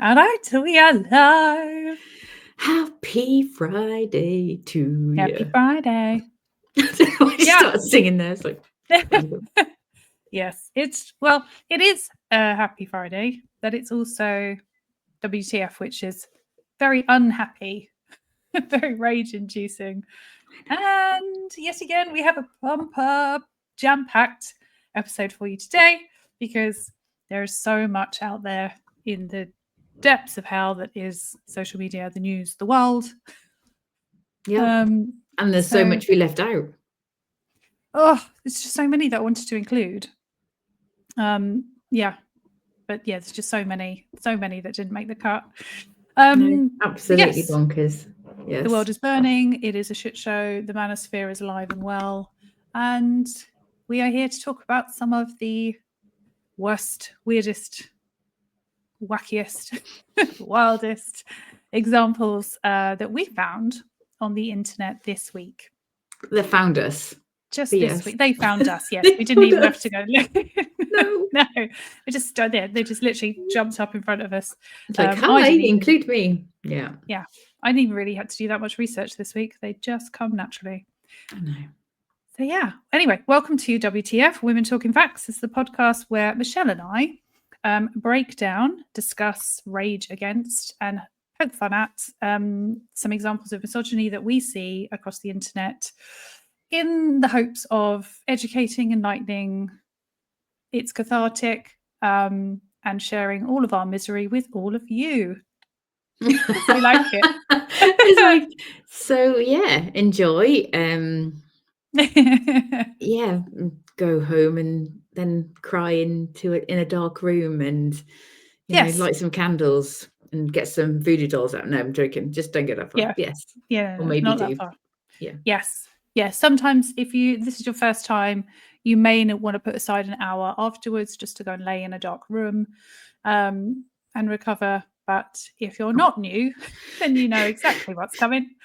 All right, we are live. Happy Friday to Happy you. Friday. I Yeah. start singing there. It's like, Yes, it is a happy Friday, but it's also WTF, which is very unhappy, very rage-inducing. And yet again, we have a bumper, jam-packed episode for you today because there is so much out there in the depths of hell that is social media, the news, the world. yeah. And there's so much we left out. Oh, there's just so many that I wanted to include. Yeah, but yeah, there's just so many that didn't make the cut. No, absolutely yes, bonkers. Yes. the world is burning. It is a shit show. The manosphere is alive and well, and we are here to talk about some of the worst, weirdest, wackiest, wildest examples that we found on the internet this week. They found us. Just But this yes. week. They found us, yes. They We didn't even found have us. to go look. No. No. We just stood there. They just literally jumped up in front of us. It's like, I hi, didn't even, include me. Yeah. yeah. I didn't even really have to do that much research this week. They just come naturally. I know. So yeah. Anyway, welcome to WTF, Women Talking Facts. It's the podcast where Michelle and I break down, discuss, rage against, and poke fun at some examples of misogyny that we see across the internet in the hopes of educating, enlightening. It's cathartic, and sharing all of our misery with all of you. We like it. It's like, so yeah, enjoy. Yeah, go home and then cry into it in a dark room and Yes. light some candles and get some voodoo dolls out. No, I'm joking. Just don't get that far. Yeah. Yes. Yeah. Or maybe Not do. that far. Yeah. Yes. Yes. Sometimes if this is your first time, you may want to put aside an hour afterwards just to go and lay in a dark room and recover. But if you're not new, then you know exactly what's coming.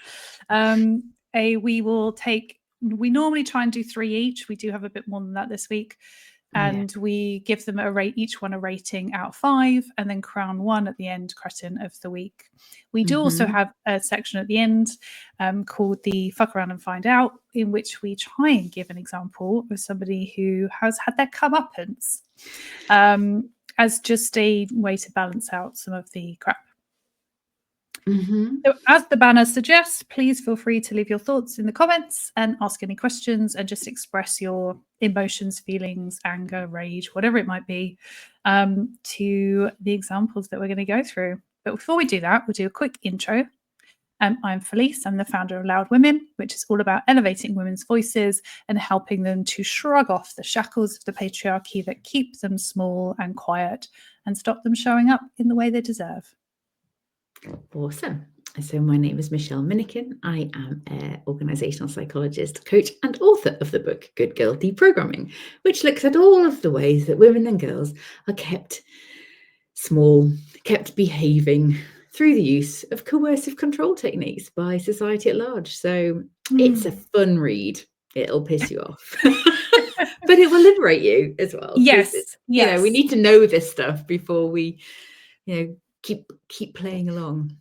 We normally try and do 3 each. We do have a bit more than that this week. And we give them each one a rating out of 5, and then crown one at the end, cretin of the week. We do also have a section at the end called the Fuck Around and Find Out, in which we try and give an example of somebody who has had their comeuppance as just a way to balance out some of the crap. So as the banner suggests, please feel free to leave your thoughts in the comments and ask any questions and just express your emotions, feelings, anger, rage, whatever it might be, to the examples that we're going to go through. But before we do that, we'll do a quick intro. I'm Felice. I'm the founder of Loud Women, which is all about elevating women's voices and helping them to shrug off the shackles of the patriarchy that keep them small and quiet and stop them showing up in the way they deserve. Awesome. So my name is Michelle Minikin. I am an organisational psychologist, coach and author of the book Good Girl Deprogramming, which looks at all of the ways that women and girls are kept small, kept behaving through the use of coercive control techniques by society at large. So it's a fun read. It'll piss you off, but it will liberate you as well. Yes. We need to know this stuff before we, keep playing along.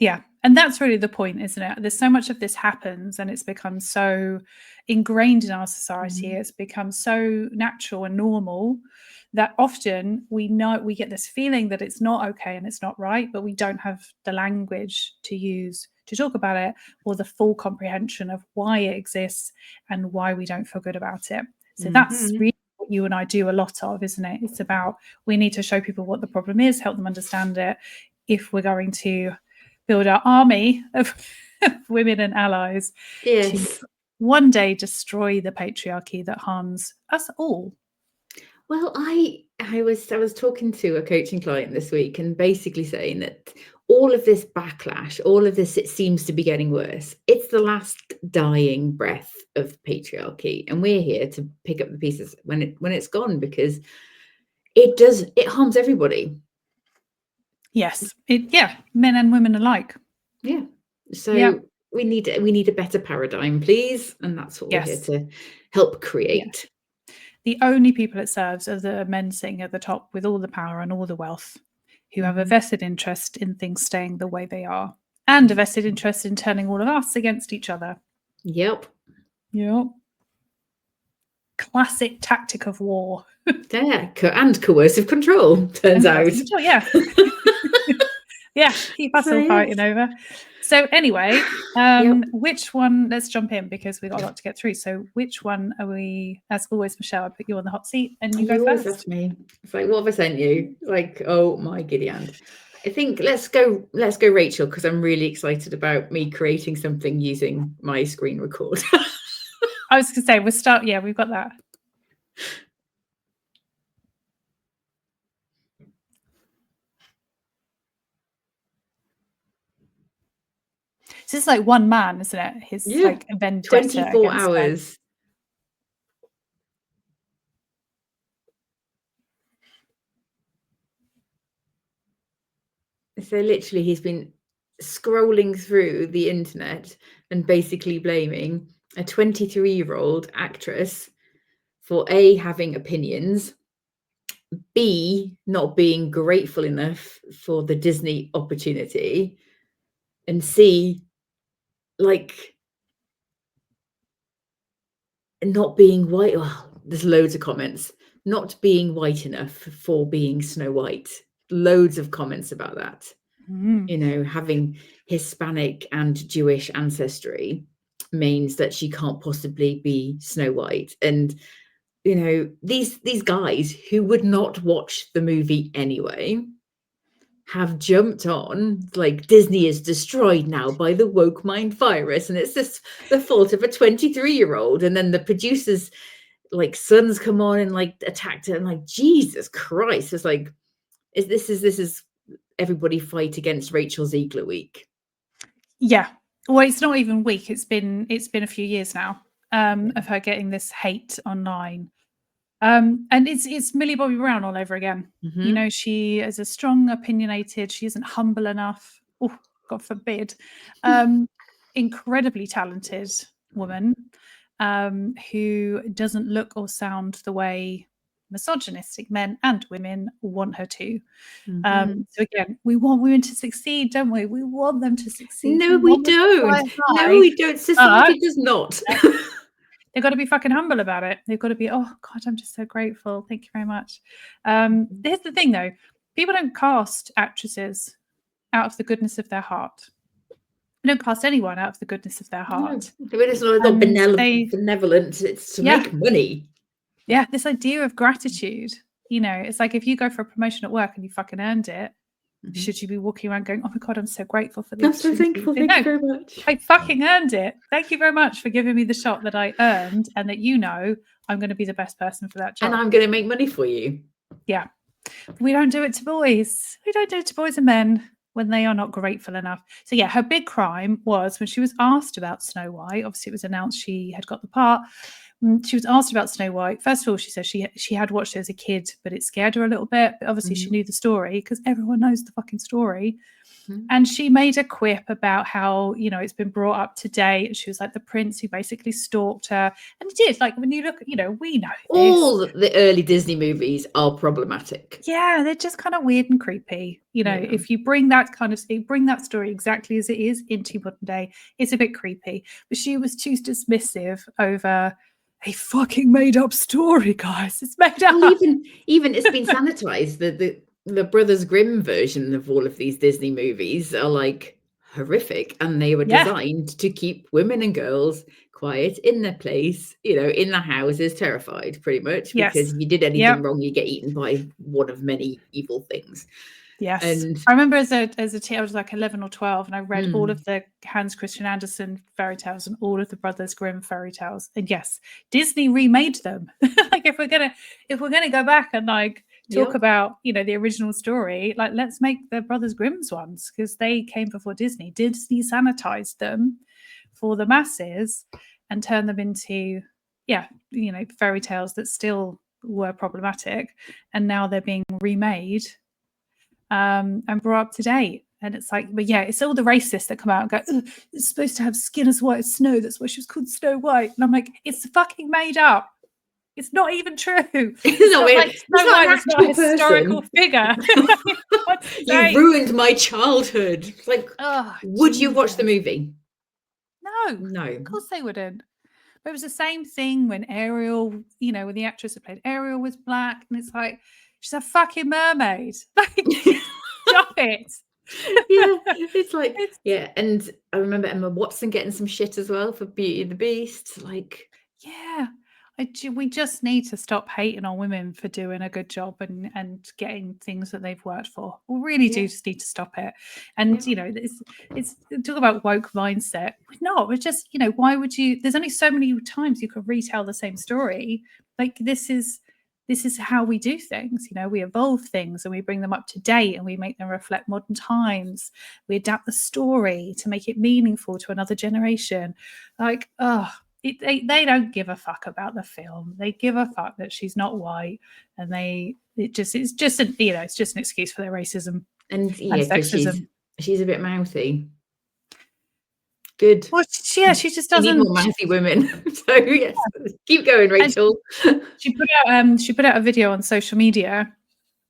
Yeah. And that's really the point, isn't it? There's so much of this happens and it's become so ingrained in our society. It's become so natural and normal that often we get this feeling that it's not okay and it's not right, but we don't have the language to use to talk about it or the full comprehension of why it exists and why we don't feel good about it. So that's really what you and I do a lot of, isn't it? It's about, we need to show people what the problem is, help them understand it, if we're going to build our army of women and allies to one day destroy the patriarchy that harms us all. Well, I was talking to a coaching client this week and basically saying that all of this backlash, all of this, it seems to be getting worse. It's the last dying breath of patriarchy, and we're here to pick up the pieces when it's gone, because it harms everybody. Yes, men and women alike. Yeah. So we need a better paradigm, please, and that's what we're here to help create. Yeah. The only people it serves are the men sitting at the top with all the power and all the wealth. who have a vested interest in things staying the way they are, and a vested interest in turning all of us against each other. Yep. Classic tactic of war. Yeah, and coercive control, turns out. Yeah. Yeah, keep us all fighting over. So anyway, which one, let's jump in because we've got a lot to get through. So which one are we, as always, Michelle, I put you on the hot seat and you go always first. ask me. It's like, what have I sent you? Like, oh my giddy hand. I think let's go Rachel, because I'm really excited about me creating something using my screen record. I was gonna say we've got that. So it's like one man, isn't it? His like vendetta 24 hours. Men. So literally he's been scrolling through the internet and basically blaming a 23-year-old actress for A, having opinions, B, not being grateful enough for the Disney opportunity, and C, like not being white. Well, there's loads of comments. Not being white enough for being Snow White. Loads of comments about that. You know, having Hispanic and Jewish ancestry means that she can't possibly be Snow White. And, you know, these guys who would not watch the movie anyway have jumped on, like, Disney is destroyed now by the woke mind virus, and it's just the fault of a 23-year-old. And then the producers, like, sons come on and like attacked her, and like, Jesus Christ, it's like, this is everybody fight against Rachel Ziegler week. Yeah, well, it's not even week. It's been a few years now of her getting this hate online. And it's Millie Bobby Brown all over again. You know, she is a strong, opinionated, she isn't humble enough. Oh, God forbid. Incredibly talented woman who doesn't look or sound the way misogynistic men and women want her to. So again, we want women to succeed, don't we? We want them to succeed. No, we don't. No, we don't. Society does not. They've got to be fucking humble about it. They've got to be, oh God, I'm just so grateful. Thank you very much. Here's the thing though. People don't cast actresses out of the goodness of their heart. They don't cast anyone out of the goodness of their heart. No, it's not benevolent. It's to make money. Yeah, this idea of gratitude. You know, it's like if you go for a promotion at work and you fucking earned it, should you be walking around going, oh my God, I'm so grateful for this? I'm so thankful. Thank you very much. I fucking earned it. Thank you very much for giving me the shot that I earned and that, you know, I'm going to be the best person for that job. And I'm going to make money for you. Yeah. We don't do it to boys. We don't do it to boys and men when they are not grateful enough. So yeah, her big crime was when she was asked about Snow White. Obviously, it was announced she had got the part. She was asked about Snow White. First of all, she said she had watched it as a kid, but it scared her a little bit. But obviously, she knew the story because everyone knows the fucking story. And she made a quip about how, you know, it's been brought up to date. She was like the prince who basically stalked her. And it did. Like when you look at, you know, we know this. All the early Disney movies are problematic. Yeah, they're just kind of weird and creepy. You know, if you bring that story exactly as it is into modern day, it's a bit creepy. But she was too dismissive over a fucking made up story, guys. It's made up. Well, even it's been sanitized. The Brothers Grimm version of all of these Disney movies are like horrific, and they were designed to keep women and girls quiet in their place, you know, in the houses, terrified, pretty much, because if you did anything wrong, you get eaten by one of many evil things. Yes. And I remember as a teen, I was like 11 or 12, and I read all of the Hans Christian Andersen fairy tales and all of the Brothers Grimm fairy tales. And yes, Disney remade them. Like if we're gonna go back and like talk about, you know, the original story, like let's make the Brothers Grimm's ones because they came before Disney. Disney sanitized them for the masses and turned them into, you know, fairy tales that still were problematic, and now they're being remade and brought up to date. And it's like, but yeah, it's all the racists that come out and go, it's supposed to have skin as white as snow, that's why she was called Snow White. And I'm like, it's fucking made up. It's not even true. It's not like Snow White was not a historical figure. What's to You say? ruined my childhood. Like, Oh, would you watch the Jesus. movie? No, No. of course they wouldn't. But it was the same thing when Ariel, when the actress who played Ariel was black, and it's like, she's a fucking mermaid. Like, stop it. Yeah, it's like, It's yeah. And I remember Emma Watson getting some shit as well for Beauty and the Beast. Like, yeah. We just need to stop hating on women for doing a good job and getting things that they've worked for. We really do Yeah. just need to stop it. And Yeah. it's talk about woke mindset. We're just, why would you? There's only so many times you could retell the same story. Like this is how we do things. We evolve things and we bring them up to date and we make them reflect modern times. We adapt the story to make it meaningful to another generation. Like, they don't give a fuck about the film. They give a fuck that she's not white, and it's just an excuse for their racism And and yeah, because sexism. she's a bit mouthy. Good. Well, she just We need more doesn't. mouthy women. So yes, keep going, And Rachel. she put out a video on social media.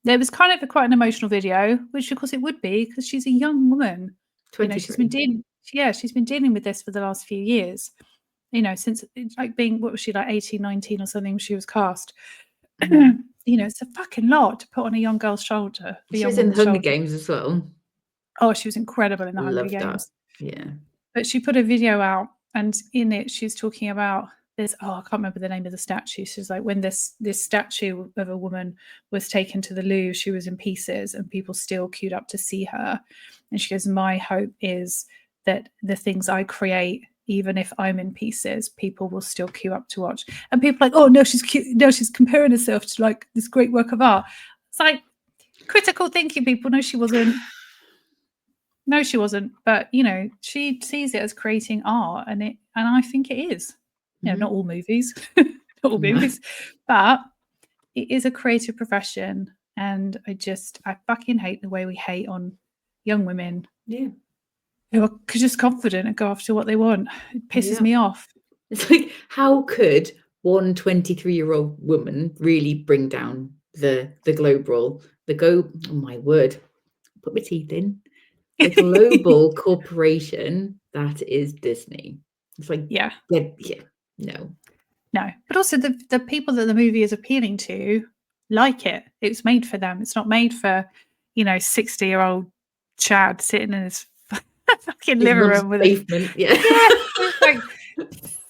There was kind of quite an emotional video, which of course it would be because she's a young woman. She's been 23. dealing with this for the last few years. Since like being, what was she, like 18, 19 or something when she was cast. It's a fucking lot to put on a young girl's shoulder. She was in the Hunger Games as well. Oh, she was incredible in the Hunger Loved Games. that. Yeah. But she put a video out, and in it she's talking about this. Oh, I can't remember the name of the statue. She's like, when this statue of a woman was taken to the Louvre, she was in pieces, and people still queued up to see her. And she goes, my hope is that the things I create, even if I'm in pieces, people will still queue up to watch. And people are like, oh no, she's cute. No, she's comparing herself to like this great work of art. It's like critical thinking, people. No, she wasn't. No, she wasn't. But she sees it as creating art, and I think it is. Not all movies, not all movies, but it is a creative profession, and I fucking hate the way we hate on young women. Yeah. Who are just confident and go after what they want. It pisses me off. It's like, how could one 23-year-old woman really bring down the global, oh my word, put my teeth in, the global corporation that is Disney? It's like, yeah, no. But also the people that the movie is appealing to like it. It's made for them. It's not made for 60-year-old Chad sitting in his fucking living room with basement. it's like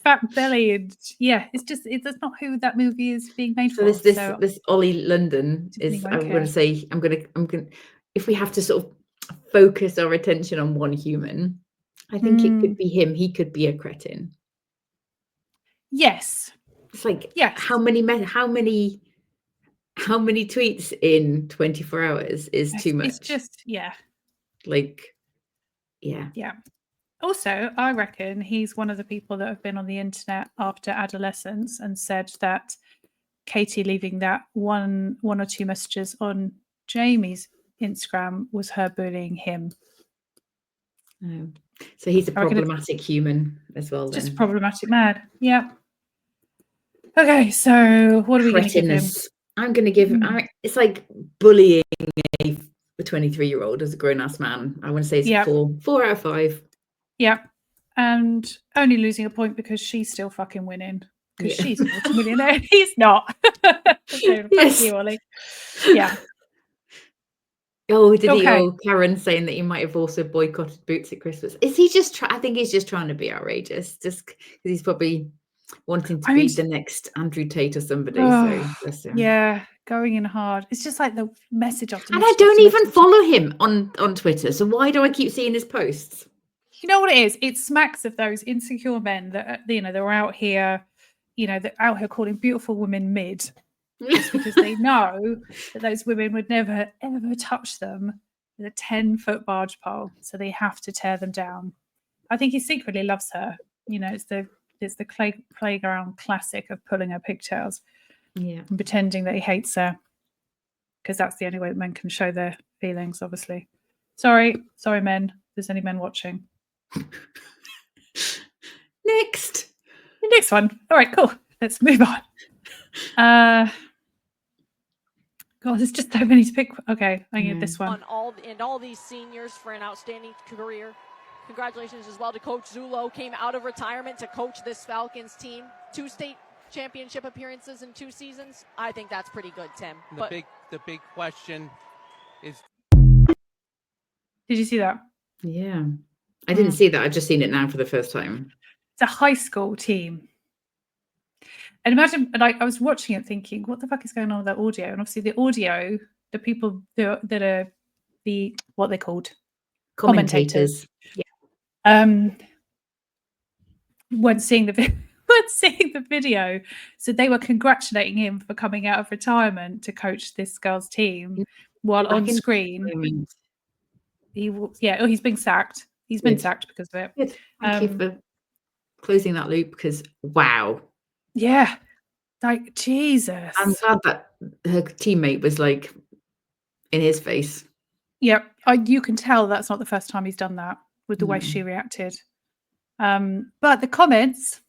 fat belly, and that's not who that movie is being made So for. this Ollie London is, I'm going to say, I'm going to, if we have to sort of focus our attention on one human, I think it could be him. He could be a cretin. Yes. It's like, how many tweets in 24 hours is too much? It's just, like, yeah. Also, I reckon he's one of the people that have been on the internet after adolescence and said that Katie leaving that one or two messages on Jamie's Instagram was her bullying him. Oh. So he's a problematic human as well. Just a problematic man. Yeah. Okay, so what are we going to give him? I'm going to give. It's like bullying a 23-year-old as a grown-ass man. I want to say it's 4 out of 5. Yeah, and only losing a point because she's still fucking winning because she's a multimillionaire. He's not. So, yes. Fuck you, Ollie. Yeah. Oh, did he? Oh, Karen saying that he might have also boycotted Boots at Christmas. Is he just? I think he's just trying to be outrageous, just because he's probably wanting to be the next Andrew Tate or somebody. So yeah, going in hard. It's just like the message after and message. I don't even follow him on Twitter. So why do I keep seeing his posts? You know what it is? It smacks of those insecure men that they're out here, they're out here calling beautiful women mid. Just because they know that those women would never ever touch them with a 10-foot barge pole, so they have to tear them down. I think he secretly loves her. It's the playground classic of pulling her pigtails, and pretending that he hates her, because that's the only way that men can show their feelings. Obviously, sorry, men. If there's any men watching. Next one. All right, cool. Let's move on. God, there's just so many to pick. Okay, I get this one. all these seniors for an outstanding career. Congratulations as well to Coach Zulo. Came out of retirement to coach this Falcons team. 2 state championship appearances in 2 seasons. I think that's pretty good, Tim. The big question is. Did you see that? Yeah. I didn't see that. I've just seen it now for the first time. It's a high school team. And imagine, like, I was watching it thinking, what the fuck is going on with that audio? And obviously the audio, the people that are the, what they're called? Commentators. Yeah. Weren't seeing the video. So they were congratulating him for coming out of retirement to coach this girl's team, while on screen he's being sacked. He's been sacked because of it. Good. Thank you for closing that loop, because wow. Yeah. Like, Jesus. I'm glad that her teammate was like in his face. Yeah, you can tell that's not the first time he's done that with the way she reacted. But the comments.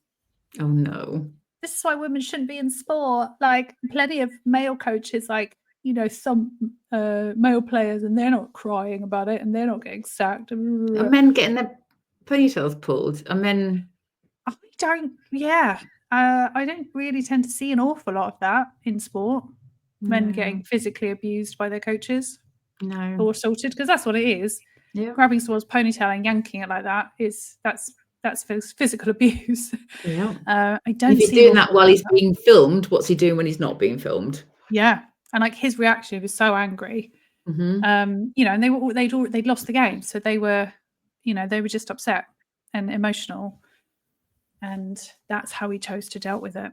Oh no. This is why women shouldn't be in sport. Like, plenty of male coaches, like, you know, some male players, and they're not crying about it, and they're not getting sacked. Are men getting their ponytails pulled? Are men? I don't really tend to see an awful lot of that in sport. Men getting physically abused by their coaches. No. Or assaulted, because that's what it is. Yeah. Grabbing someone's ponytail and yanking it like that that's physical abuse. Yeah. I don't if he's see doing that while he's being filmed, what's he doing when he's not being filmed? Yeah. And like, his reaction was so angry. Mm-hmm. You know, and they'd lost the game, so they were just upset and emotional, and that's how he chose to deal with it.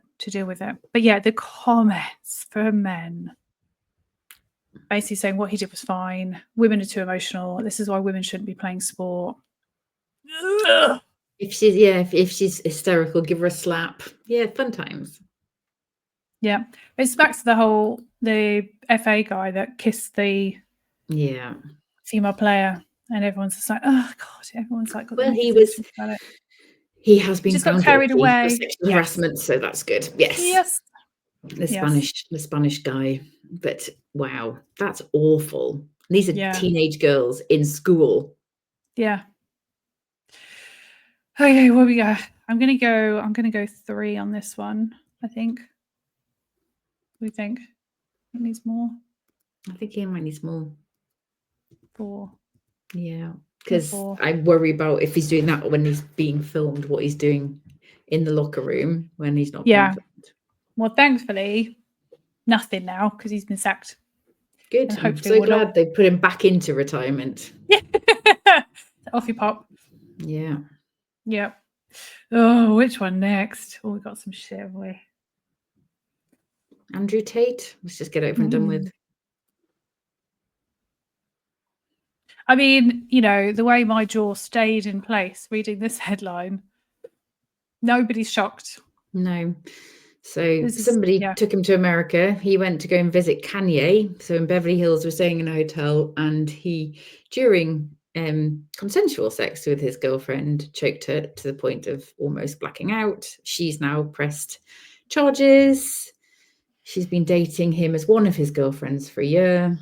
But yeah, the comments from men basically saying what he did was fine, women are too emotional, this is why women shouldn't be playing sport. Ugh. If she's hysterical, give her a slap. Yeah, fun times. Yeah, it's back to the FA guy that kissed the female player, and everyone's just like, oh god, everyone's like, he has been just got carried away for sexual harassment, so that's good. Yes. The Spanish guy. But wow, that's awful. These are teenage girls in school. Yeah. Okay, what we got? I'm gonna go 3 on this one, I think. What do you think? It needs more. I think he might need more. 4. Yeah. Because I worry about if he's doing that when he's being filmed, what he's doing in the locker room when he's not being filmed. Well, thankfully, nothing now, because he's been sacked. Good. And I'm so glad they put him back into retirement. Yeah. Off you pop. Yeah. Yep. Oh, which one next? Oh, we got some shit, haven't we? Andrew Tate. Let's just get over and done with. I mean, you know, the way my jaw stayed in place reading this headline, nobody's shocked. No. So somebody took him to America. He went to go and visit Kanye. So in Beverly Hills, we're staying in a hotel, and he, during consensual sex with his girlfriend, choked her to the point of almost blacking out. She's now pressed charges. She's been dating him as one of his girlfriends for a year.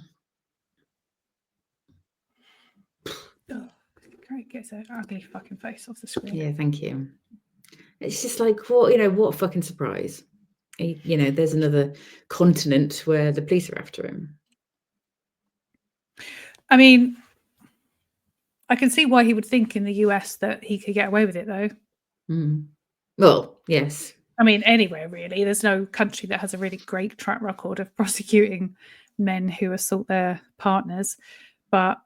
Great, get that ugly fucking face off the screen. Yeah, thank you. It's just like, what a fucking surprise. There's another continent where the police are after him. I mean, I can see why he would think in the US that he could get away with it, though. Well, yes. I mean, anywhere, really. There's no country that has a really great track record of prosecuting men who assault their partners. But,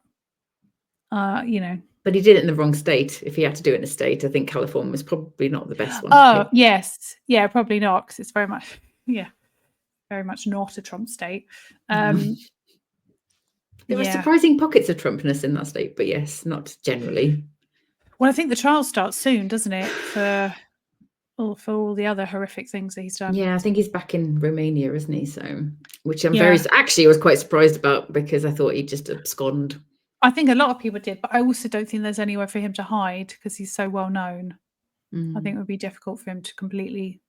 But he did it in the wrong state. If he had to do it in a state, I think California was probably not the best one. Oh, yes. Yeah, probably not, because it's very much not a Trump state. There are surprising pockets of Trumpness in that state, but yes, not generally. Well, I think the trial starts soon, doesn't it, for all the other horrific things that he's done. Yeah, I think he's back in Romania, isn't he? So, which I'm actually was quite surprised about, because I thought he'd just abscond. I think a lot of people did, but I also don't think there's anywhere for him to hide because he's so well known. I think it would be difficult for him to completely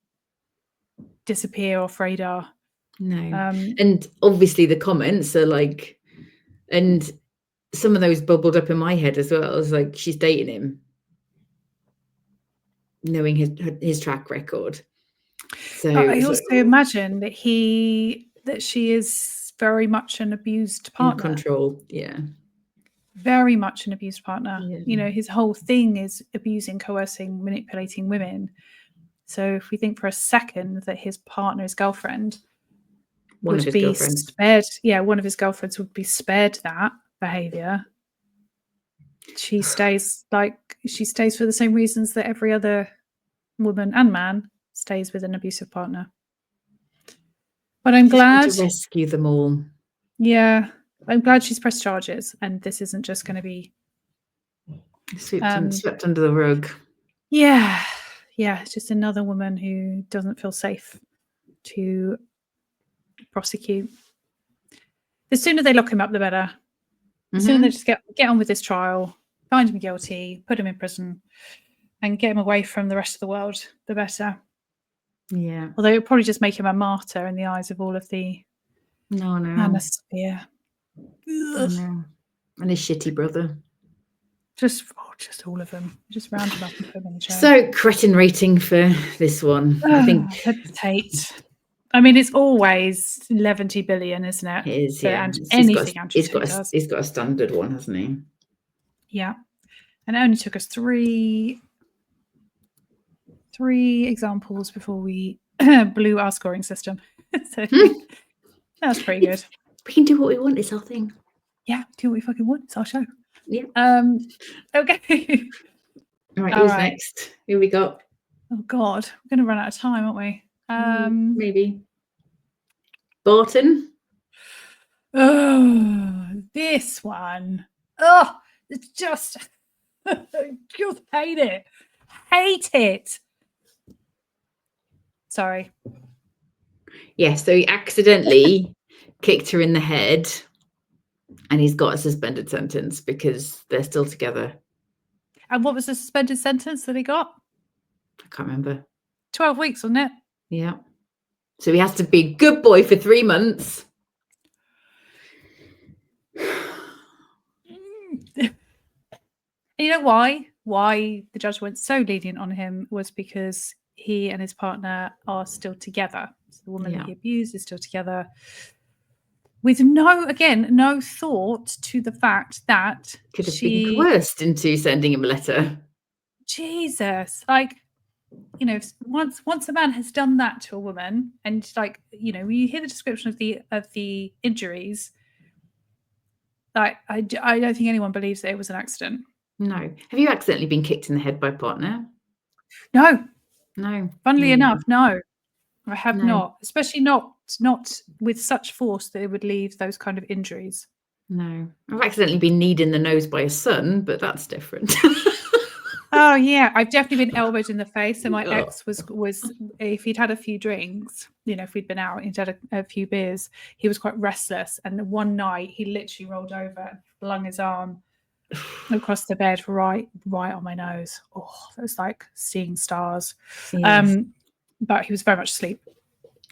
disappear off radar. No. Um, And obviously the comments are like, and some of those bubbled up in my head as well. As like, she's dating him, knowing his track record. So I also imagine that she is very much an abused in partner. control. Yeah. Very much an abused partner. Yeah. You know, his whole thing is abusing, coercing, manipulating women. So if we think for a second that his partner, his girlfriend, One of his girlfriends. spared, one of his girlfriends would be spared that behavior. She stays for the same reasons that every other woman and man stays with an abusive partner. But I'm glad to rescue them all. Yeah, I'm glad she's pressed charges, and this isn't just going to be swept under the rug. Yeah, it's just another woman who doesn't feel safe to prosecute. The sooner they lock him up, the better. The sooner they just get on with this trial, find him guilty, put him in prison, and get him away from the rest of the world, the better. Yeah. Although it would probably just make him a martyr in the eyes of all of the manosphere. I know. And his shitty brother. Just all of them. Just round him up and put him in the chair. So cretin rating for this one. I think Tate. I mean, it's always 11 billion, isn't it? It is, yeah. He's got a standard one, hasn't he? Yeah. And it only took us three examples before we blew our scoring system. So that was pretty good. We can do what we want. It's our thing. Yeah, do what we fucking want. It's our show. Yeah. Okay. Right, who's next? Who we got? Oh God, we're going to run out of time, aren't we? Maybe. Barton. Oh, this one. Oh, it's just, just hate it. Hate it. Sorry. Yeah, so he accidentally kicked her in the head, and he's got a suspended sentence because they're still together. And what was the suspended sentence that he got? I can't remember. 12 weeks, wasn't it? Yeah. So he has to be a good boy for 3 months. You know why? Why the judge went so lenient on him was because he and his partner are still together. So the woman that he abused is still together. With no thought to the fact that could have been coerced into sending him a letter. Jesus, like, you know, once a man has done that to a woman, and like, you know, when you hear the description of the injuries, like, I don't think anyone believes that it was an accident. No. Have you accidentally been kicked in the head by a partner? No. Funnily enough, no, I have not. Especially not with such force that it would leave those kind of injuries. No. I've accidentally been kneed in the nose by a son, but that's different. Oh yeah, I've definitely been elbowed in the face. And my ex was if he'd had a few drinks, you know, if we'd been out and he'd had a few beers, he was quite restless. And one night he literally rolled over and flung his arm across the bed right on my nose. Oh, it was like seeing stars. Yes. But he was very much asleep.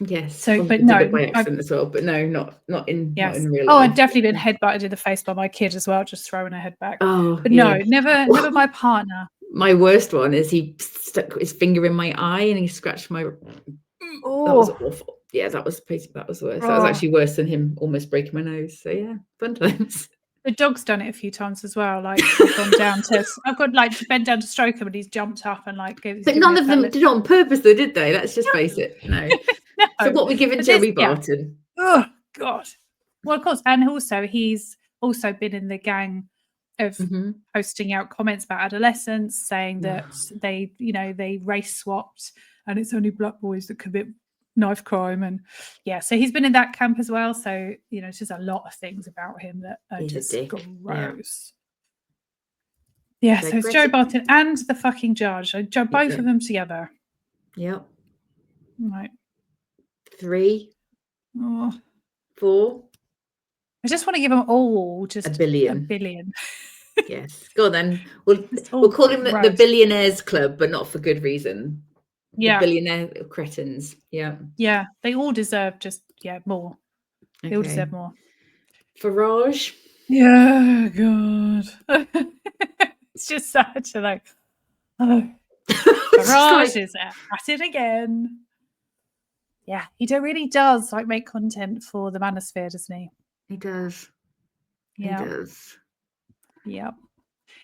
Yes. So, but no, by accident as well. But no, not in real life. Oh, I've definitely been headbutted in the face by my kid as well, just throwing her head back. Oh, but no, never my partner. My worst one is he stuck his finger in my eye and he scratched my. Oh, that was awful. Yeah, that was worse. That was actually worse than him almost breaking my nose. So yeah, fun times. The dog's done it a few times as well. Like I've gone to bend down to stroke him, and he's jumped up and like. But none of them did it on purpose, though, did they? Let's just face it. No. No. So what we giving Joey Barton? Oh God. Well, of course, and also he's also been in the gang of posting out comments about adolescents, saying that they race swapped, and it's only black boys that commit knife crime, and so he's been in that camp as well. So it's just a lot of things about him that are just gross. Yeah, so it's Joey Barton and the fucking judge. Both of them together. Yep. Right. 3, 4. I just want to give them all just a billion. Yes. Go on then. We'll call him the Billionaires Club, but not for good reason. Yeah. The billionaire cretins. Yeah. Yeah. They all deserve just more. They all deserve more. Farage. Yeah, God. It's just such a like, oh, Farage is at it again. Yeah, he really does like make content for the manosphere, doesn't he? He does. Yeah. He does. Yeah.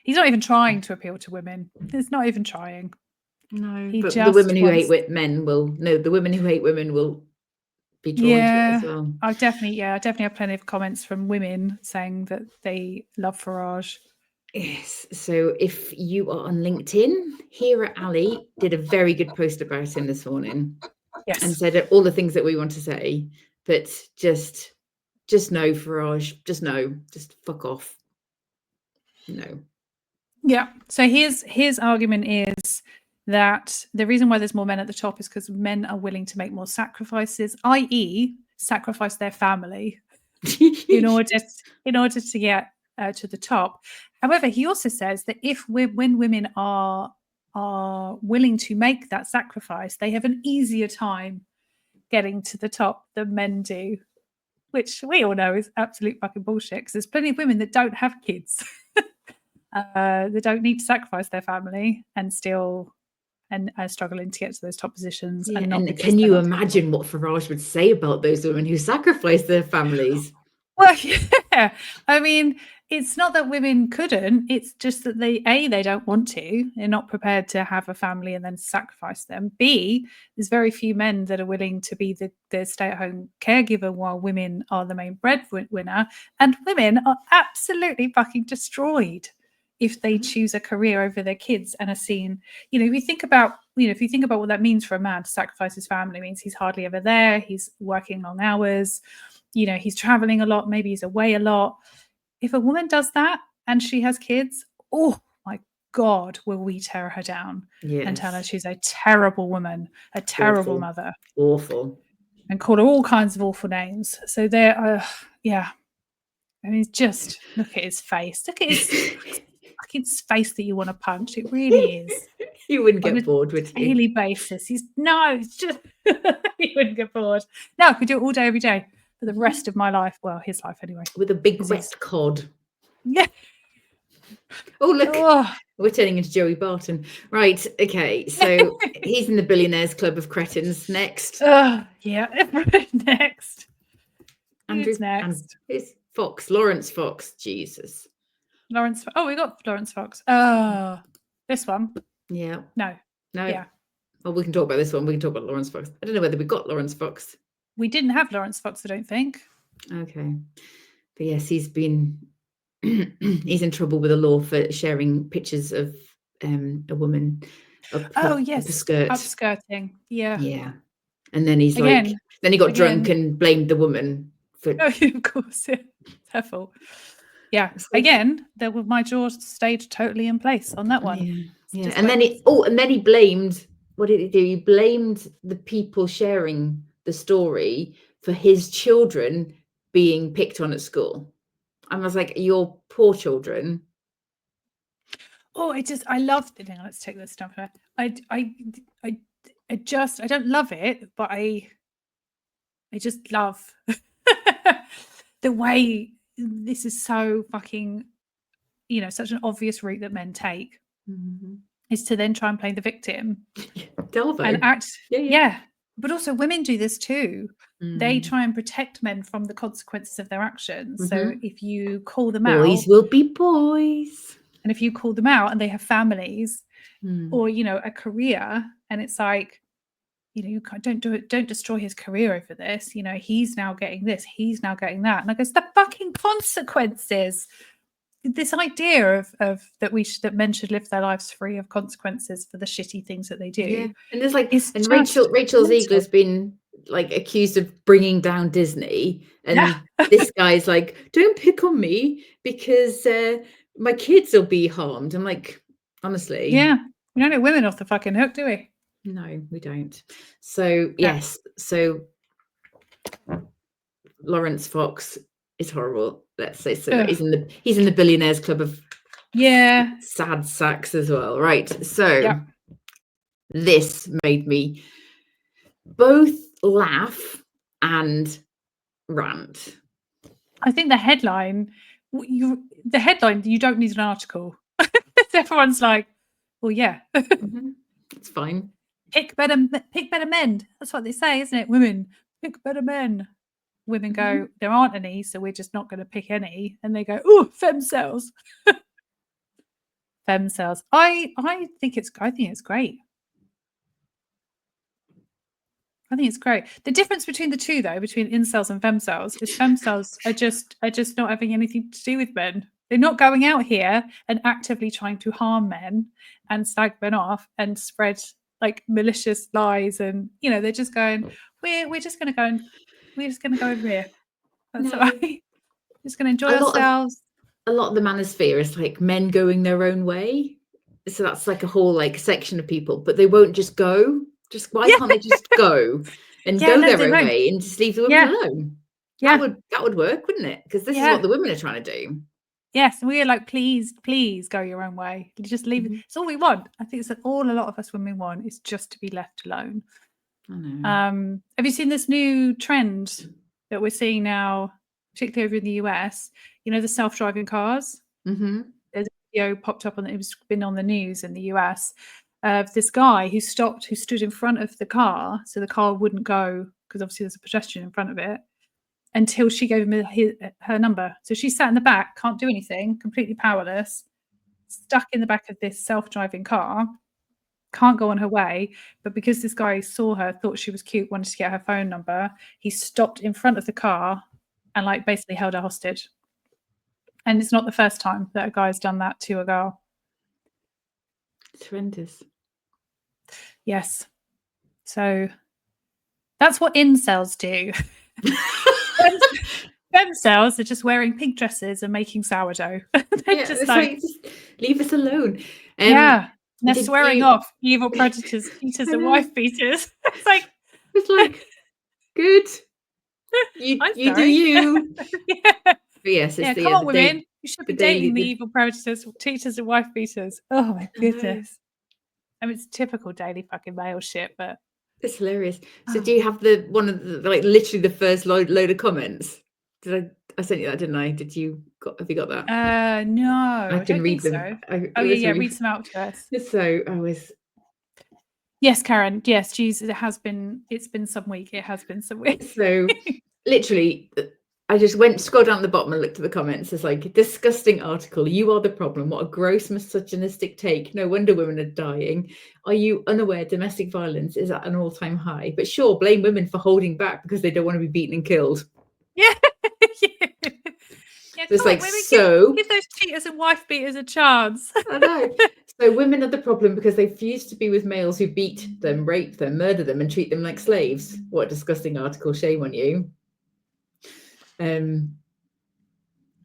He's not even trying to appeal to women. He's not even trying. No, He but just the women who wants... hate men will. No, the women who hate women will be drawn to it as well. I definitely have plenty of comments from women saying that they love Farage. Yes. So if you are on LinkedIn, Hera Ali did a very good post about him this morning. Yes. And said all the things that we want to say, but just no, Farage. Just no. Just fuck off. No. Yeah. So his argument is that the reason why there's more men at the top is because men are willing to make more sacrifices, i.e., sacrifice their family in order to get to the top. However, he also says that when women are willing to make that sacrifice, they have an easier time getting to the top than men do, which we all know is absolute fucking bullshit, because there's plenty of women that don't have kids. They don't need to sacrifice their family and still are struggling to get to those top positions. Yeah, and not and can you imagine what Farage would say about those women who sacrifice their families? Well, yeah. I mean, it's not that women couldn't. It's just that they don't want to. They're not prepared to have a family and then sacrifice them. B, there's very few men that are willing to be the stay-at-home caregiver while women are the main breadwinner. And women are absolutely fucking destroyed if they choose a career over their kids and are seen. If you think about what that means for a man to sacrifice his family, it means he's hardly ever there. He's working long hours. He's traveling a lot. Maybe he's away a lot. If a woman does that and she has kids, oh my God, will we tear her down and tell her she's a terrible woman, a terrible mother. Awful. And call her all kinds of awful names. So there, yeah. I mean, just look at his face. Look at his fucking face that you want to punch. It really is. You wouldn't get bored, would you? Daily basis. It's just you wouldn't get bored. No, I could do it all day, every day for the rest of my life. Well, his life anyway. With a big wet cod. Yeah. Oh, look. We're turning into Joey Barton. Right. Okay. So he's in the Billionaires Club of Cretins. Next. Yeah. Next. Andrew. Next. Who's Fox? Lawrence Fox. Jesus. Lawrence. Oh, we got Lawrence Fox. This one. Yeah. No. Yeah. Well, we can talk about this one. We can talk about Lawrence Fox. I don't know whether we got Lawrence Fox. We didn't have Lawrence Fox, I don't think. Okay. But yes, he's in trouble with the law for sharing pictures of a woman upskirting. Yeah. And then he's then he got drunk and blamed the woman for of course, yeah. It's her fault. Yeah. Again, my jaw stayed totally in place on that one. Yeah. And then he blamed, what did he do? He blamed the people sharing the story for his children being picked on at school. I was like, your poor children. Oh, I love the thing. Let's take this stuff. I don't love it, but I just love the way this is so fucking, such an obvious route that men take is to then try and play the victim. Delvo. And act. Yeah. But also women do this too. They try and protect men from the consequences of their actions. So if you call them out, boys will be boys. And if you call them out and they have families or, a career, and it's like, you don't destroy his career over this. He's now getting this, he's now getting that. And I guess the fucking consequences. This idea of that men should live their lives free of consequences for the shitty things that they do. Yeah. And there's Rachel Ziegler's been accused of bringing down Disney, and this guy's like, don't pick on me because my kids will be harmed. I'm like, honestly. Yeah. We don't know women off the fucking hook, do we? No, we don't. So yes. So Lawrence Fox is horrible. Let's say so. He's in the Billionaires Club of sad sacks as well. Right. So this made me both laugh and rant. I think the headline, you don't need an article. Everyone's like, well, yeah, It's fine. pick better men. That's what they say, isn't it? Women, pick better men. Women go, there aren't any, so we're just not going to pick any. And they go, oh, femcells. Femcells. I think it's great. I think it's great. The difference between the two, though, between incels and femcells, is femcells are just not having anything to do with men. They're not going out here and actively trying to harm men and slag men off and spread like malicious lies, and they're just going, we're just going to go over here. That's all right. We're just going to enjoy ourselves. A lot of the manosphere is like men going their own way. So that's like a whole like section of people, but they won't just go. Just why can't they just go and go their own way and just leave the women alone? Yeah, that would work, wouldn't it? Because this is what the women are trying to do. Yes, we are like, please go your own way. Just leave it. It's all we want. I think it's all a lot of us women want is just to be left alone. I know. Have you seen this new trend that we're seeing now, particularly over in the US? The self-driving cars. There's a video popped up it's been on the news in the US of this guy who stood in front of the car, so the car wouldn't go because obviously there's a pedestrian in front of it, until she gave him her number. So she sat in the back, can't do anything, completely powerless, stuck in the back of this self-driving car, can't go on her way. But because this guy saw her, thought she was cute, wanted to get her phone number, he stopped in front of the car and like basically held her hostage. And it's not the first time that a guy's done that to a girl. It's horrendous. Yes. So that's what incels do. Femcells are just wearing pink dresses and making sourdough. They're just leave us alone. They're swearing off evil predators, cheaters, and wife beaters. It's like good. You do you. Yeah. But yes, it's come on, women. You should be dating the evil predators, cheaters, and wife beaters. Oh my goodness. I mean, it's typical daily fucking male shit, but it's hilarious. So do you have literally the first load of comments? I sent you that, didn't I? Have you got that? No. I can read them. So. Read some out to us. So I was. Yes, Karen. Yes, Jesus, it's been some week. It has been some week. So literally, I just scrolled down the bottom and looked at the comments. It's like, disgusting article. You are the problem. What a gross misogynistic take. No wonder women are dying. Are you unaware domestic violence is at an all-time high? But sure, blame women for holding back because they don't want to be beaten and killed. Yeah. It's like, women, give those cheaters and wife beaters a chance. I know. So women are the problem because they refuse to be with males who beat them, rape them, murder them, and treat them like slaves. What a disgusting article. Shame on you.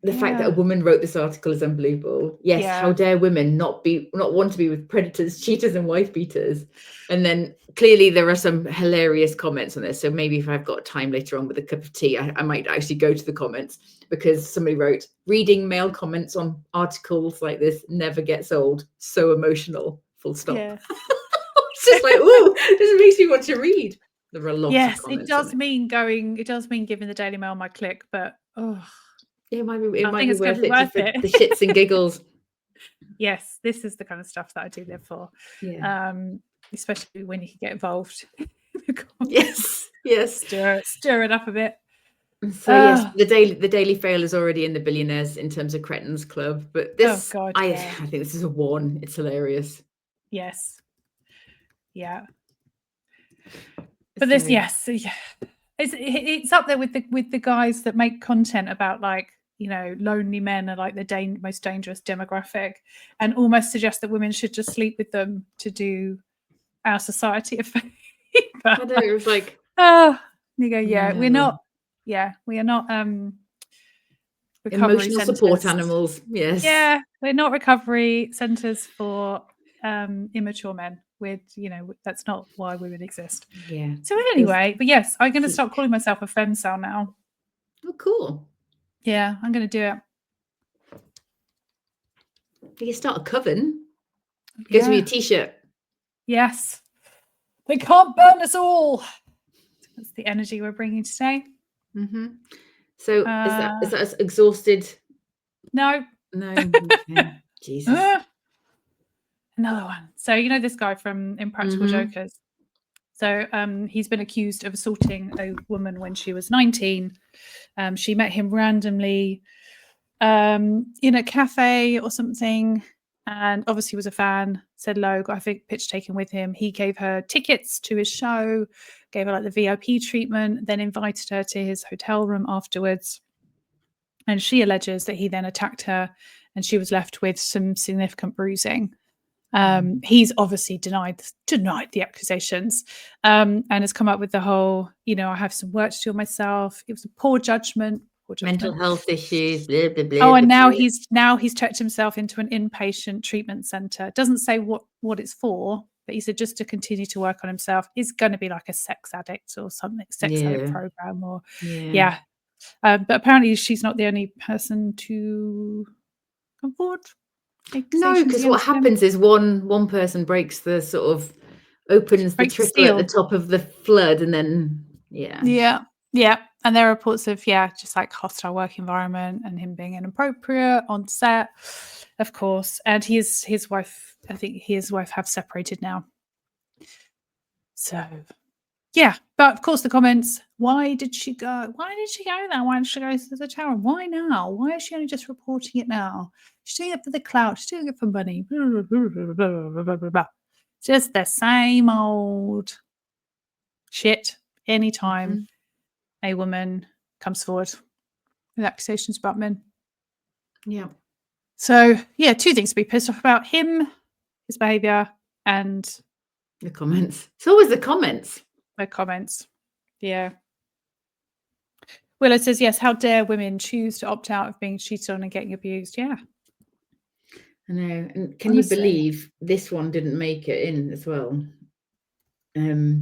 The fact that a woman wrote this article is unbelievable. Yes, how dare women not want to be with predators, cheaters, and wife beaters? And then clearly there are some hilarious comments on this. So maybe if I've got time later on with a cup of tea, I might actually go to the comments, because somebody wrote, reading male comments on articles like this never gets old. So emotional. Full stop. Yeah. It's just like, ooh, this makes me want to read. There are a lot of comments. It does mean giving the Daily Mail my click, but it might be worth it for the shits and giggles. Yes, this is the kind of stuff that I do live for. Yeah. Especially when you can get involved. Yes. Stir it up a bit. So yes, the Daily Fail is already in the billionaires in terms of Cretins Club, but this I think this is a one. It's hilarious. Yes. Yeah. But it's up there with the guys that make content about like, lonely men are like the most dangerous demographic, and almost suggest that women should just sleep with them to do our society a favor. I know, it was like, you go, we're not recovery emotional support animals. Yes. Yeah, we're not recovery centers for immature men. That's not why women exist. Yeah. So anyway, but yes, I'm going to start calling myself a femcel now. Oh, cool. Yeah, I'm going to do it. You start a coven. Gives me a t-shirt. Yes. They can't burn us all. That's the energy we're bringing today. Mm-hmm. So Uh, is that as exhausted? No. No. Okay. Jesus. Another one. So you know this guy from Impractical Mhm. Jokers. So he's been accused of assaulting a woman when she was 19. She met him randomly in a cafe or something, and obviously was a fan. Said hello, got a picture taken with him. He gave her tickets to his show, gave her like the VIP treatment, then invited her to his hotel room afterwards. And she alleges that he then attacked her, and she was left with some significant bruising. He's obviously denied the accusations, and has come up with the whole, I have some work to do on myself. It was a poor judgment. Mental health issues, blah, blah, blah. Oh, and blah, now he's checked himself into an inpatient treatment center. Doesn't say what it's for, but he said just to continue to work on himself. He's going to be like a sex addict or something, addict program, or yeah. But apparently she's not the only person to come forward. No, because what happens is one person breaks the sort of opens the trickle at the top of the flood, and then yeah. And there are reports of just like hostile work environment and him being inappropriate on set, of course. And his wife, I think his wife have separated now. So but of course the comments, why did she go there? Why did she go to the tower? Why now? Why is she only just reporting it now? She's doing it for the clout. She's doing it for money. Just the same old shit anytime a woman comes forward with accusations about men. Yeah. So two things to be pissed off about: him, his behaviour, and the comments. It's always the comments. The comments. Yeah. Willow says, yes, how dare women choose to opt out of being cheated on and getting abused? Yeah. I know. And can you believe this one didn't make it in as well? I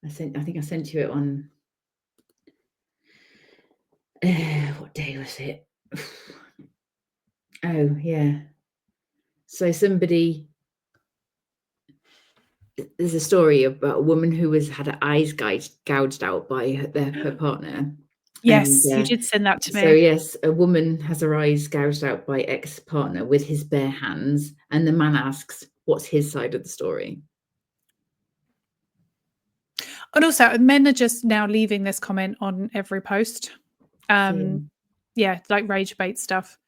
think I sent you it on what day was it? Oh yeah. So there's a story about a woman who had her eyes gouged out by her partner. Yes, you did send that to me. So yes, a woman has her eyes gouged out by ex-partner with his bare hands, and the man asks, what's his side of the story? And also, men are just now leaving this comment on every post. Like rage bait stuff.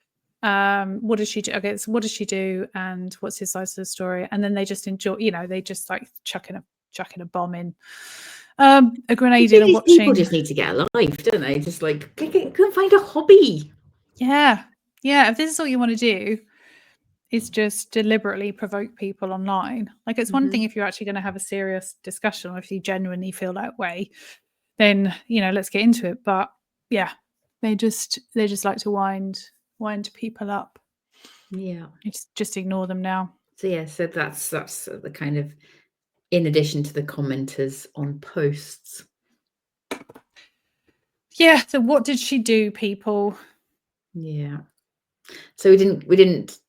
What does she do? Okay, so what does she do? And what's his side of the story? And then they just enjoy, they just like chucking a bomb in, a grenade in, and watching. People just need to get a life, don't they? Just like go and find a hobby. Yeah. If this is all you want to do, is just deliberately provoke people online. Like, it's one thing if you're actually going to have a serious discussion, or if you genuinely feel that way, then let's get into it. But they just like to wind people up. Yeah, just ignore them now. So that's the kind of, in addition to the commenters on posts. So what did she do, people? So we didn't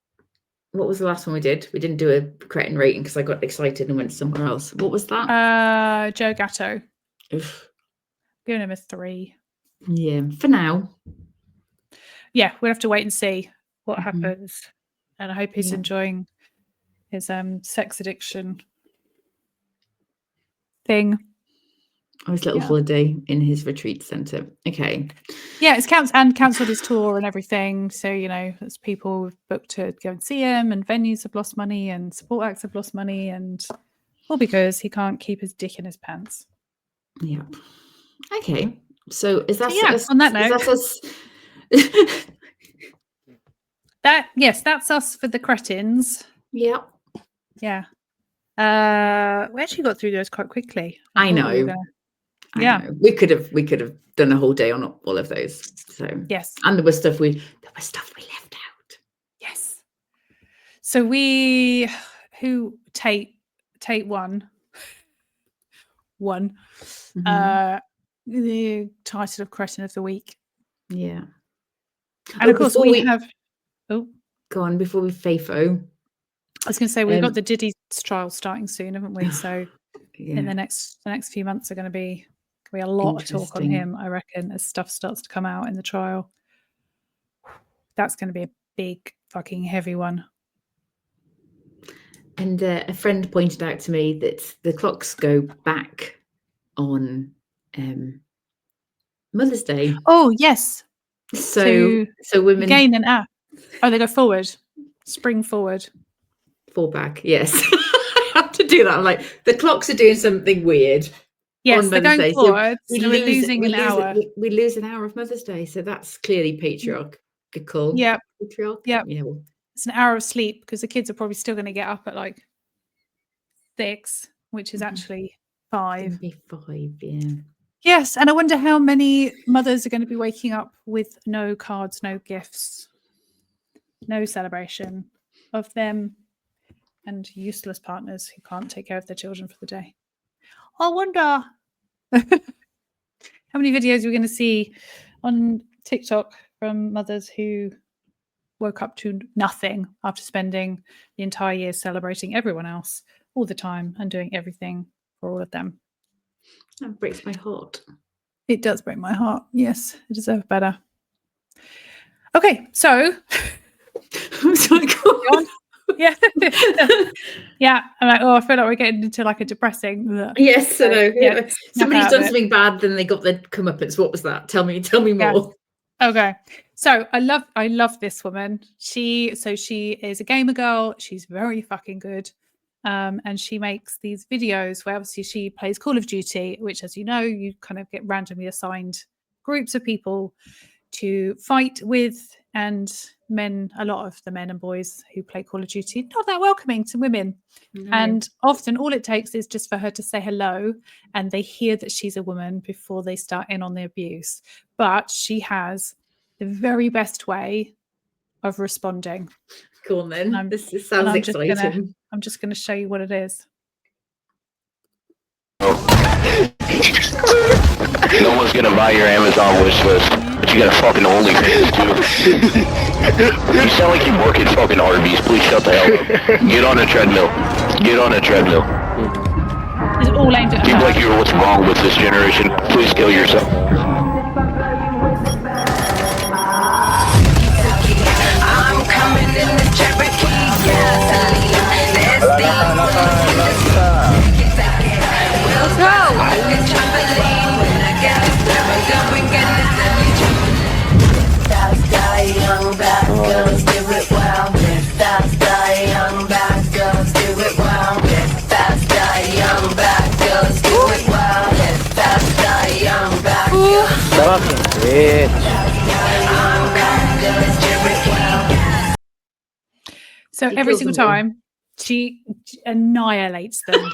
what was the last one we did? We didn't do a cretin rating because I got excited and went somewhere else. What was that? Joe Gatto. Giving him a 3. Yeah, for now. We'll have to wait and see what happens. And I hope he's enjoying his sex addiction thing. His little holiday in his retreat centre. Okay. It's cancelled his tour and everything. So, there's people booked to go and see him, and venues have lost money, and support acts have lost money, and all because he can't keep his dick in his pants. Yeah. Okay. So is that on that note, that's us for the cretins. Yeah. We actually got through those quite quickly. I know. We could have done a whole day on all of those. So yes, and there was stuff we left out. Yes. So Tate won. The title of Cretin of the Week. Yeah. And of course we have. Oh, go on before we FAFO. I was going to say we've got the Diddy trial starting soon, haven't we? So in the next few months are going to be be a lot of talk on Interesting. him, I reckon, as stuff starts to come out in the trial. That's going to be a big fucking heavy one. And a friend pointed out to me that the clocks go back on Mother's Day. Oh, yes. So women gain an hour. Oh, they go forward. Spring forward. fall back. Yes. I have to do that. I'm like, the clocks are doing something weird. Yes, on they're Mother's going Day. forward. So we're losing an lose hour. We lose an hour of Mother's Day. So that's clearly patriarchal. Yep. Patriarch. Yep. Yeah. Well, It's an hour of sleep because the kids are probably still going to get up at like 6, which is actually 5. it'll be 5. Yeah. Yes, and I wonder how many mothers are going to be waking up with no cards, no gifts, no celebration of them, and useless partners who can't take care of their children for the day. I wonder how many videos we're going to see on TikTok from mothers who woke up to nothing after spending the entire year celebrating everyone else all the time and doing everything for all of them. That breaks my heart. It does break my heart. Yes, I deserve better. Okay, so I'm sorry. yeah, yeah. I'm like, oh, I feel like we're getting into like a depressing. Yes, I know. Yeah, Somebody's done something bad, then they got their comeuppance. What was that? Tell me more. Okay, so I love this woman. She is a gamer girl. She's very fucking good. And she makes these videos where obviously she plays Call of Duty, which, as you know, you kind of get randomly assigned groups of people to fight with, and a lot of the men and boys who play Call of Duty, not that welcoming to women. No. And often all it takes is just for her to say hello, and they hear that she's a woman before they start in on the abuse. But she has the very best way of responding. Go on then. This sounds exciting. I'm just going to show you what it is. No one's going to buy your Amazon wish list, but you got a fucking OnlyFans too. You sound like you work at fucking Arby's. Please shut the hell up. Get on a treadmill. Get on a treadmill. It's all aimed at People like you are what's wrong with this generation. Please kill yourself. I'm coming in the Cherokee gasoline. Let's go. Young bad girls do it well. Faster, young bad girls do it well. Faster, young bad girls do it well. Faster, young bad girls. So every single time she annihilates them.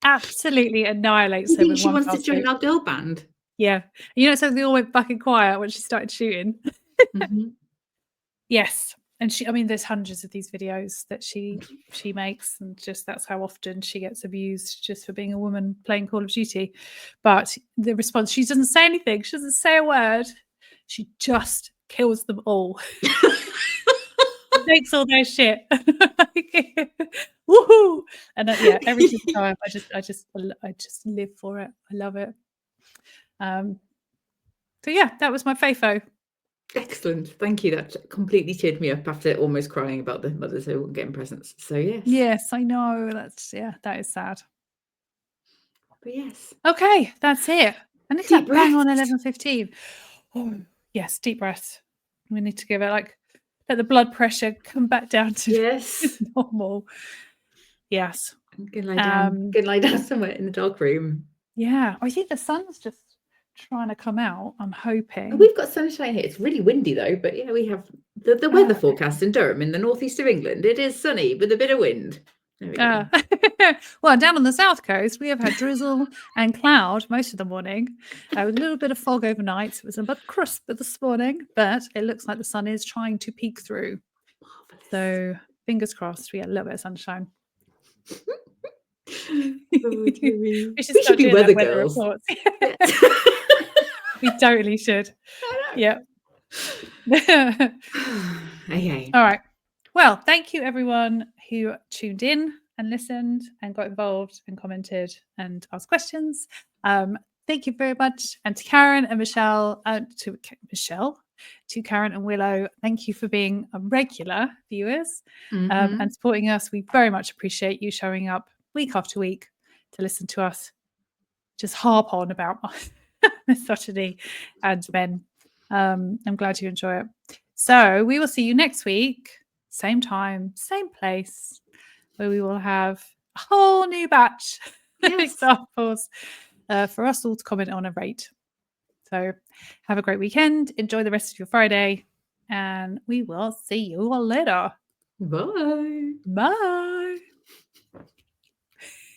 Absolutely annihilates them. She wants to join our girl band. Yeah. You know, so they all went fucking quiet when she started shooting. Mm-hmm. Yes. And there's hundreds of these videos that she makes, and just that's how often she gets abused just for being a woman playing Call of Duty. But the response, she doesn't say anything. She doesn't say a word. She just kills them all. Takes all their shit. Woohoo! And every single time I just live for it. I love it. So yeah, that was my FAFO. Excellent, thank you. That completely cheered me up after almost crying about the mothers who weren't getting presents. So yes, I know, that is sad. But yes, okay, that's it. And it's like bang on 11:15. Oh yes, deep breaths. We need to give it let the blood pressure come back down to normal. Yes, I'm gonna lie down somewhere in the dark room. Yeah, I think the sun's just trying to come out. I'm hoping. We've got sunshine here. It's really windy though, but yeah, we have the weather forecast in Durham in the northeast of England. It is sunny with a bit of wind. There we go. Well, down on the south coast, we have had drizzle and cloud most of the morning, with a little bit of fog overnight. It was a bit crisp this morning, but it looks like the sun is trying to peek through. Marvelous. So fingers crossed, we get a little bit of sunshine. We should be weather girls. We totally should. Yeah. Okay. All right. Well, thank you everyone who tuned in. and listened and got involved and commented and asked questions. Thank you very much. And to Karen and Michelle, to Karen and Willow, thank you for being a regular viewers and supporting us. We very much appreciate you showing up week after week to listen to us just harp on about misogyny and men. I'm glad you enjoy it. So we will see you next week, same time, same place, where we will have a whole new batch of examples for us all to comment on and rate. So have a great weekend. Enjoy the rest of your Friday. And we will see you all later. Bye. Bye.